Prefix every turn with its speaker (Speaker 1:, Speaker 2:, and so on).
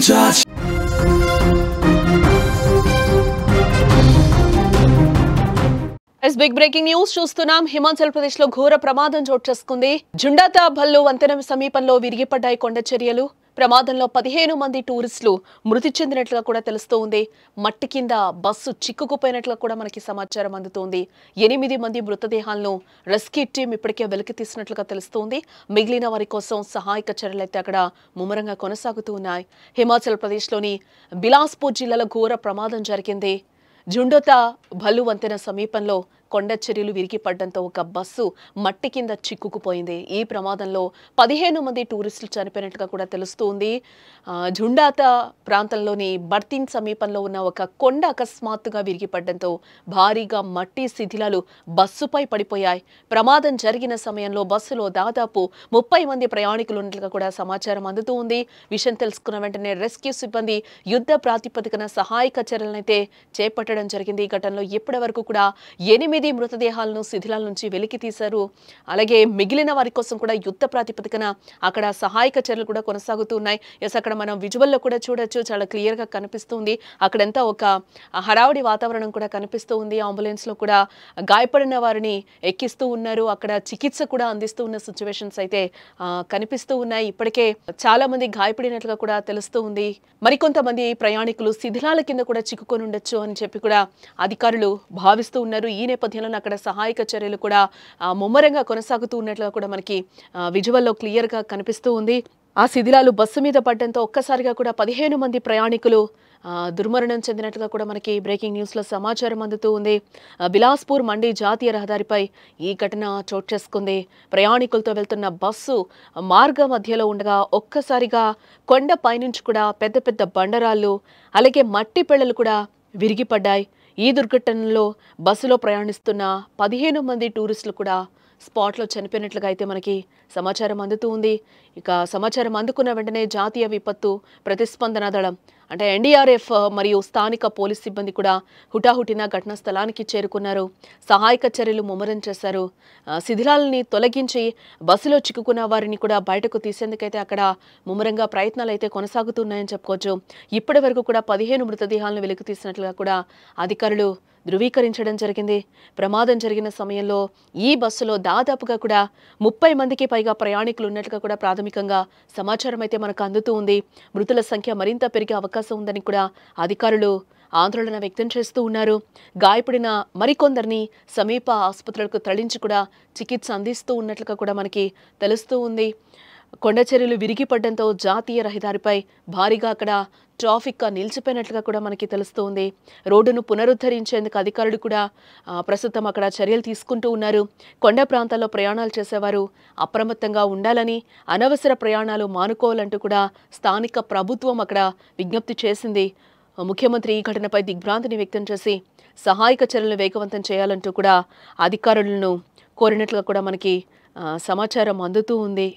Speaker 1: touch.
Speaker 2: Big breaking news చూస్తున్నాం. హిమాచల్ ప్రదేశ్ లో ఘోర ప్రమాదం చోటు చేసుకుంది. జుండాతా భల్లు వంతెన సమీపంలో విరిగిపడ్డాయి కొండ చర్యలు. ప్రమాదంలో 15 మంది టూరిస్టులు మృతి చెందినట్లుగా కూడా తెలుస్తోంది. మట్టి కింద బస్సు చిక్కుకుపోయినట్లుగా కూడా మనకి సమాచారం అందుతోంది. 8 మంది మృతదేహాలను రెస్క్యూ టీం ఇప్పటికే వెలికి తీసినట్లుగా తెలుస్తోంది. మిగిలిన వారి కోసం సహాయక చర్యలు అయితే అక్కడ ముమ్మరంగా కొనసాగుతూ ఉన్నాయి. హిమాచల్ ప్రదేశ్లోని బిలాస్పూర్ జిల్లాలో ఘోర ప్రమాదం జరిగింది. జుండోతా భల్లు వంతెన సమీపంలో కొండ చర్యలు విరిగిపడడంతో ఒక బస్సు మట్టి కింద చిక్కుకుపోయింది. ఈ ప్రమాదంలో 15 మంది టూరిస్టులు చనిపోయినట్టుగా కూడా తెలుస్తోంది. జుండాతా ప్రాంతంలోని బర్తిన్ సమీపంలో ఉన్న ఒక కొండ అకస్మాత్తుగా విరిగిపడడంతో భారీగా మట్టి శిథిలాలు బస్సుపై పడిపోయాయి. ప్రమాదం జరిగిన సమయంలో బస్సులో దాదాపు 30 మంది ప్రయాణికులు ఉన్నట్లుగా కూడా సమాచారం అందుతూ ఉంది. విషయం తెలుసుకున్న వెంటనే రెస్క్యూ సిబ్బంది యుద్ధ ప్రాతిపదికన సహాయక చర్యలనైతే చేపట్టడం జరిగింది. ఈ ఘటనలో ఇప్పటి వరకు కూడా 8 మృతదేహాలను శిథిలాల నుంచి వెలికి తీశారు. అలాగే మిగిలిన వారి కోసం కూడా యుద్ధ ప్రాతిపదికన అక్కడ సహాయక చర్యలు కూడా కొనసాగుతూ ఉన్నాయి. అక్కడ మనం విజువల్లో కూడా చూడొచ్చు, చాలా క్లియర్ గా కనిపిస్తుంది. అక్కడంతా ఒక హడావుడి వాతావరణం కూడా కనిపిస్తూ ఉంది. అంబులెన్స్ లో కూడా గాయపడిన వారిని ఎక్కిస్తూ ఉన్నారు. అక్కడ చికిత్స కూడా అందిస్తూ ఉన్న సిచ్యువేషన్స్ అయితే కనిపిస్తూ ఉన్నాయి. ఇప్పటికే చాలా మంది గాయపడినట్లుగా కూడా తెలుస్తూ ఉంది. మరికొంతమంది ప్రయాణికులు శిథిలాల కింద కూడా చిక్కుకొని ఉండొచ్చు అని చెప్పి కూడా అధికారులు భావిస్తూ ఉన్నారు. ఈ నేపథ్యంలో అక్కడ సహాయక చర్యలు కూడా ముమ్మరంగా కొనసాగుతూ ఉన్నట్లుగా కూడా మనకి విజువల్లో క్లియర్ గా కనిపిస్తూ ఉంది. ఆ శిథిలాలు బస్సు మీద పడడంతో ఒక్కసారిగా కూడా 15 మంది ప్రయాణికులు దుర్మరణం చెందినట్లుగా కూడా మనకి బ్రేకింగ్ న్యూస్ లో సమాచారం అందుతూ ఉంది. బిలాస్పూర్ మండి జాతీయ రహదారిపై ఈ ఘటన చోటు చేసుకుంది. ప్రయాణికులతో వెళ్తున్న బస్సు మార్గ మధ్యలో ఉండగా ఒక్కసారిగా కొండ పైనుంచి కూడా పెద్ద పెద్ద బండరాళ్ళు అలాగే మట్టి పెళ్లలు కూడా విరిగిపడ్డాయి. ఈ దుర్ఘటనలో బస్సులో ప్రయాణిస్తున్న 15 మంది టూరిస్టులు కూడా స్పాట్లో చనిపోయినట్లుగా అయితే మనకి సమాచారం అందుతూ ఉంది. ఇక సమాచారం అందుకున్న వెంటనే జాతీయ విపత్తు ప్రతిస్పందన దళం అంటే ఎన్డీఆర్ఎఫ్ మరియు స్థానిక పోలీస్ సిబ్బంది కూడా హుటాహుటిన ఘటనా స్థలానికి చేరుకున్నారు. సహాయక చర్యలు ముమ్మరం చేశారు. శిథిలాలని తొలగించి బస్సులో చిక్కుకున్న వారిని కూడా బయటకు తీసేందుకైతే అక్కడ ముమ్మరంగా ప్రయత్నాలు అయితే కొనసాగుతున్నాయని చెప్పుకోవచ్చు. ఇప్పటి వరకు కూడా 15 మృతదేహాలను వెలికి తీసినట్లుగా కూడా అధికారులు ధృవీకరించడం జరిగింది. ప్రమాదం జరిగిన సమయంలో ఈ బస్సులో దాదాపుగా కూడా 30 మందికి పైగా ప్రయాణికులు ఉన్నట్లుగా కూడా ప్రాథమికంగా సమాచారం అయితే మనకు అందుతూ ఉంది. మృతుల సంఖ్య మరింత పెరిగే అవకాశం ఉందని కూడా అధికారులు ఆందోళన వ్యక్తం చేస్తూ ఉన్నారు. గాయపడిన మరికొందరిని సమీప ఆసుపత్రులకు తరలించి కూడా చికిత్స అందిస్తూ ఉన్నట్లుగా కూడా మనకి తెలుస్తూ ఉంది. కొండ చర్యలు విరిగిపడడంతో జాతీయ రహదారిపై భారీగా అక్కడ ట్రాఫిక్ నిలిచిపోయినట్లుగా కూడా మనకి తెలుస్తోంది. రోడ్డును పునరుద్ధరించేందుకు అధికారులు కూడా ప్రస్తుతం అక్కడ చర్యలు తీసుకుంటూ ఉన్నారు. కొండ ప్రాంతాల్లో ప్రయాణాలు చేసేవారు అప్రమత్తంగా ఉండాలని, అనవసర ప్రయాణాలు మానుకోవాలంటూ కూడా స్థానిక ప్రభుత్వం అక్కడ విజ్ఞప్తి చేసింది. ముఖ్యమంత్రి ఈ ఘటనపై దిగ్భ్రాంతిని వ్యక్తం చేసి సహాయక చర్యలను వేగవంతం చేయాలంటూ కూడా అధికారులను కోరినట్లుగా కూడా మనకి సమాచారం అందుతూ ఉంది.